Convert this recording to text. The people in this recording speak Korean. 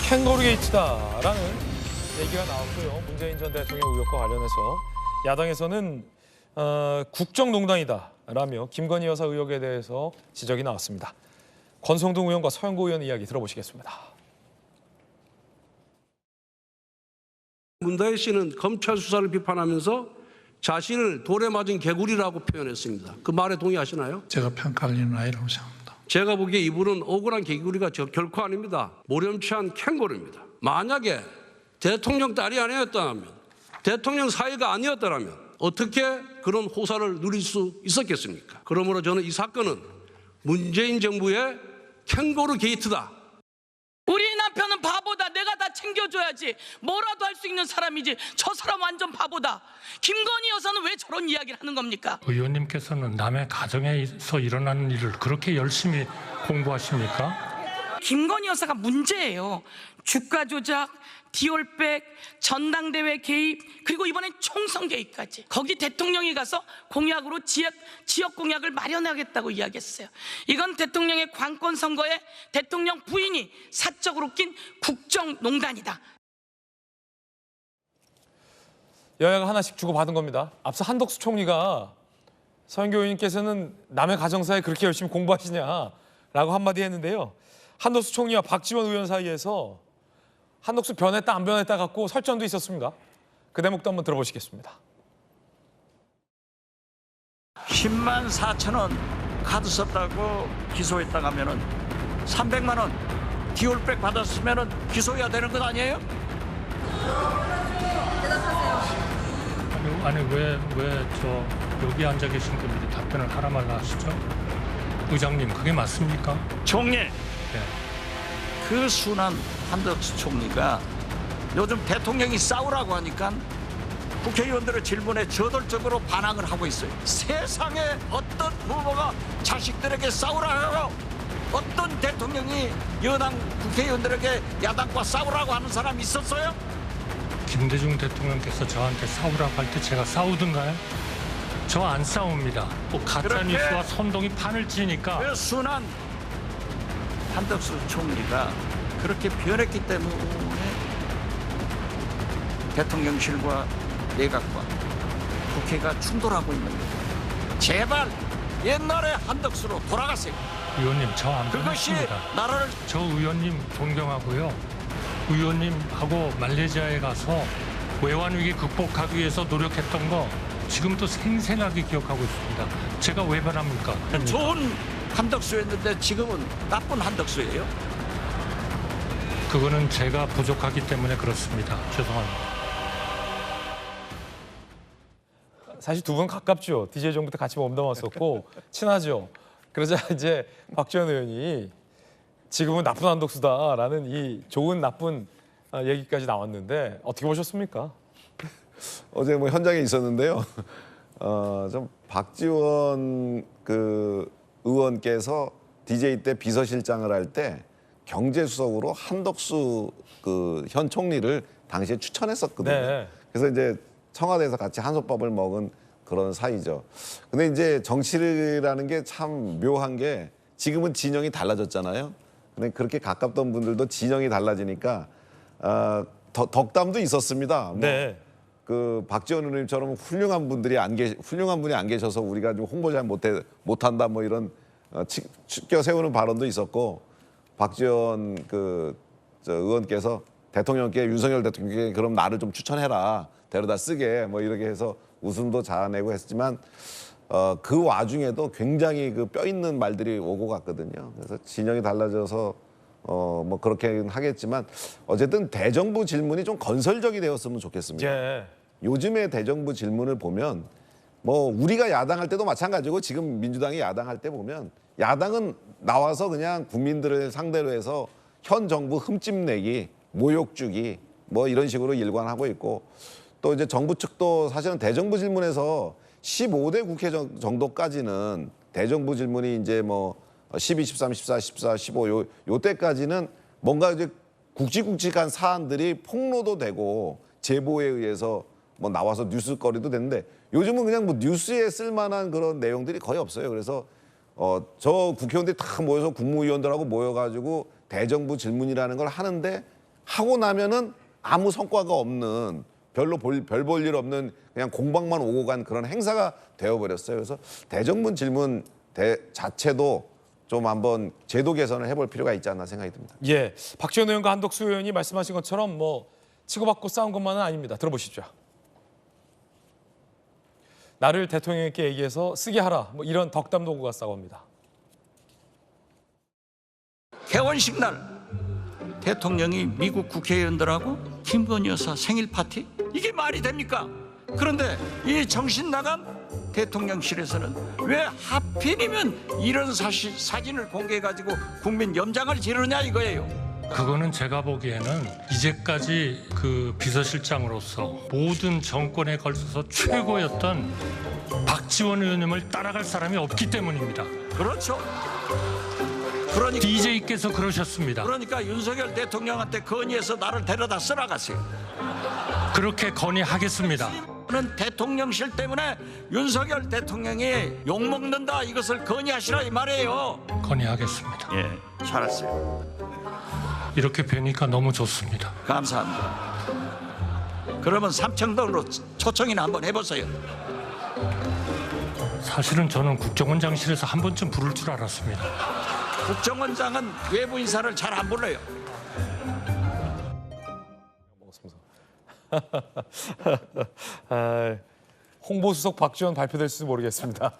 캥거루 게이트다라는 얘기가 나왔고요. 문재인 전 대통령 의혹과 관련해서 야당에서는 국정농단이다라며 김건희 여사 의혹에 대해서 지적이 나왔습니다. 권성동 의원과 서영고 의원 이야기 들어보시겠습니다. 문다혜 씨는 검찰 수사를 비판하면서 자신을 돌에 맞은 개구리라고 표현했습니다. 그 말에 동의하시나요? 제가 평가할 일은 아니라고 생각합니다. 제가 보기에 이분은 억울한 개구리가 결코 아닙니다. 모렴치한 캥거루입니다. 만약에 대통령 딸이 아니었다면, 대통령 사이가 아니었다면 어떻게 그런 호사를 누릴 수 있었겠습니까? 그러므로 저는 이 사건은 문재인 정부의 캥거루 게이트다. 우리 남편은 바보다. 내가 다 챙겨줘야지. 뭐라도 할 수 있는 사람이지. 저 사람 완전 바보다. 김건희 여사는 왜 저런 이야기를 하는 겁니까? 의원님께서는 남의 가정에서 일어나는 일을 그렇게 열심히 공부하십니까? 김건희 여사가 문제예요. 주가 조작, 디올백, 전당대회 개입, 그리고 이번엔 총선 개입까지. 거기 대통령이 가서 공약으로 지역 공약을 마련하겠다고 이야기했어요. 이건 대통령의 관권 선거에 대통령 부인이 사적으로 낀 국정농단이다. 여야가 하나씩 주고받은 겁니다. 앞서 한덕수 총리가 서영교 의원님께서는 남의 가정사에 그렇게 열심히 공부하시냐라고 한마디 했는데요. 한덕수 총리와 박지원 의원 사이에서 한덕수 변했다 안 변했다 갖고 설전도 있었습니다. 그 대목도 한번 들어보시겠습니다. 10만 4천 원 카드 썼다고 기소했다가 하면은 300만 원 디올백 받았으면은 기소해야 되는 것 아니에요? 아니 왜 저 여기 앉아 계신 분들이 답변을 하라 말라 하시죠? 의장님 그게 맞습니까? 총리, 네. 그 순한 한덕수 총리가 요즘 대통령이 싸우라고 하니까 국회의원들의 질문에 저돌적으로 반항을 하고 있어요. 세상에 어떤 부모가 자식들에게 싸우라고 하고 어떤 대통령이 여당 국회의원들에게 야당과 싸우라고 하는 사람이 있었어요? 김대중 대통령께서 저한테 싸우라고 할 때 제가 싸우던가요? 저 안 싸웁니다. 뭐 가짜뉴스와 선동이 판을 치니까. 그 순한 한덕수 총리가 그렇게 변했기 때문에 대통령실과 내각과 국회가 충돌하고 있는 거예요. 제발 옛날의 한덕수로 돌아가세요. 의원님 저 안 그것이 변했습니다. 나라를 저 의원님 존경하고요. 의원님하고 말레이시아에 가서 외환위기 극복하기 위해서 노력했던 거 지금도 생생하게 기억하고 있습니다. 제가 왜 변합니까? 좋은 한덕수였는데 지금은 나쁜 한덕수예요. 그거는 제가 부족하기 때문에 그렇습니다. 죄송합니다. 사실 두 분 가깝죠. DJ 정부 때 같이 몸담았었고 친하죠. 그러자 이제 박지원 의원이 지금은 나쁜 한덕수다라는 이 좋은 나쁜 얘기까지 나왔는데 어떻게 보셨습니까? 어제 뭐 현장에 있었는데요. 좀 박지원 그 의원께서 DJ 때 비서실장을 할 때 경제수석으로 한덕수 그 현 총리를 당시에 추천했었거든요. 네. 그래서 이제 청와대에서 같이 한솥밥을 먹은 그런 사이죠. 근데 이제 정치라는 게 참 묘한 게 지금은 진영이 달라졌잖아요. 근데 그렇게 가깝던 분들도 진영이 달라지니까 덕담도 있었습니다. 뭐 네. 그 박지원 의원님처럼 훌륭한 분이 안 계셔서 우리가 좀 홍보 잘 못한다 뭐 이런 치켜 세우는 발언도 있었고 박지원 저 의원께서 대통령께 윤석열 대통령께 그럼 나를 좀 추천해라 데려다 쓰게 뭐 이렇게 해서 웃음도 자아내고 했지만 그 와중에도 굉장히 그 뼈 있는 말들이 오고 갔거든요. 그래서 진영이 달라져서 뭐 그렇게 하겠지만 어쨌든 대정부 질문이 좀 건설적이 되었으면 좋겠습니다. 예. 요즘의 대정부 질문을 보면 뭐 우리가 야당할 때도 마찬가지고 지금 민주당이 야당할 때 보면 야당은 나와서 그냥 국민들을 상대로 해서 현 정부 흠집내기, 모욕 주기 뭐 이런 식으로 일관하고 있고 또 이제 정부 측도 사실은 대정부 질문에서 15대 국회 정도까지는 대정부 질문이 이제 뭐 12, 13, 14, 14, 15 요때까지는 뭔가 이제 굵직굵직한 사안들이 폭로도 되고 제보에 의해서 뭐 나와서 뉴스거리도 됐는데 요즘은 그냥 뭐 뉴스에 쓸만한 그런 내용들이 거의 없어요. 그래서 저 국회의원들이 다 모여서 국무위원들하고 모여가지고 대정부 질문이라는 걸 하는데 하고 나면은 아무 성과가 없는 별로 별 볼 일 없는 그냥 공방만 오고 간 그런 행사가 되어버렸어요. 그래서 대정부 질문 자체도 좀 한번 제도 개선을 해볼 필요가 있지 않나 생각이 듭니다. 예, 박지원 의원과 한덕수 의원이 말씀하신 것처럼 뭐 치고받고 싸운 것만은 아닙니다. 들어보시죠. 나를 대통령께 얘기해서 쓰게 하라. 뭐 이런 덕담 도구가 싸웁니다. 개원식 날 대통령이 미국 국회의원들하고 김건희 여사 생일 파티? 이게 말이 됩니까? 그런데 이 정신 나간 대통령실에서는 왜 하필이면 이런 사진을 공개해가지고 국민 염장을 지르냐 이거예요. 그거는 제가 보기에는 이제까지 그 비서실장으로서 모든 정권에 걸쳐서 최고였던 박지원 의원님을 따라갈 사람이 없기 때문입니다. 그렇죠. 그러니까 DJ께서 그러셨습니다. 그러니까 윤석열 대통령한테 건의해서 나를 데려다 쓰라가세요. 그렇게 건의하겠습니다. 저는 대통령실 때문에 윤석열 대통령이 욕먹는다 이것을 건의하시라 이 말이에요. 건의하겠습니다. 예, 잘했어요. 이렇게 뵈니까 너무 좋습니다. 감사합니다. 그러면 삼청동으로 초청이나 한번 해보세요. 사실은 저는 국정원장실에서 한 번쯤 부를 줄 알았습니다. 국정원장은 외부 인사를 잘 안 불러요. 홍보수석 박지원 발표될지도 모르겠습니다.